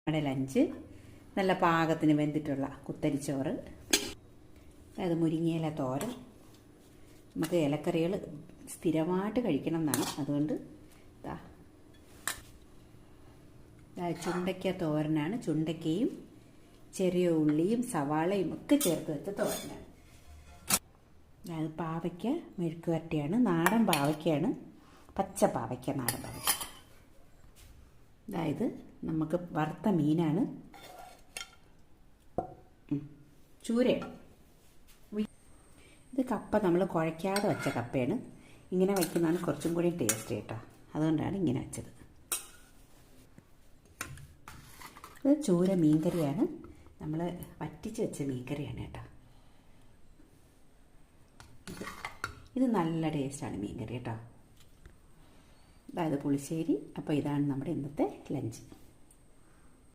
നമ്മുടെ ലഞ്ച് നല്ല പാകത്തിന് വെന്തിട്ടുള്ള കുത്തരിച്ചോറ്, അതായത് മുരിങ്ങയില തോരൻ. നമുക്ക് ഇലക്കറികൾ സ്ഥിരമായിട്ട് കഴിക്കണം എന്നാണ്, അതുകൊണ്ട് ചുണ്ടയ്ക്ക തോരനാണ്. ചുണ്ടയ്ക്കയും ചെറിയ ഉള്ളിയും സവാളയും ഒക്കെ ചേർത്ത് വെച്ച തോരനാണ്. അത് പാവയ്ക്ക മെഴുക്ക് വരട്ടിയാണ്, നാടൻ പാവയ്ക്കയാണ്, പച്ച പാവയ്ക്ക, നാടൻ പാവയ്ക്ക. അതായത് നമുക്ക് വറുത്ത മീനാണ്, ചൂരയാണ്. ഇത് കപ്പ നമ്മൾ കുഴയ്ക്കാതെ വെച്ച കപ്പയാണ്. ഇങ്ങനെ വയ്ക്കുന്നതാണ് കുറച്ചും കൂടി ടേസ്റ്റ് കേട്ടോ, അതുകൊണ്ടാണ് ഇങ്ങനെ വെച്ചത്. ഇത് ചൂര മീൻകറിയാണ്, നമ്മൾ വറ്റിച്ച് വെച്ച മീൻകറിയാണ് കേട്ടോ. ഇത് നല്ല ടേസ്റ്റാണ് മീൻകറി കേട്ടോ. അതായത് പുളിശ്ശേരി. അപ്പോൾ ഇതാണ് നമ്മുടെ ഇന്നത്തെ ലഞ്ച്.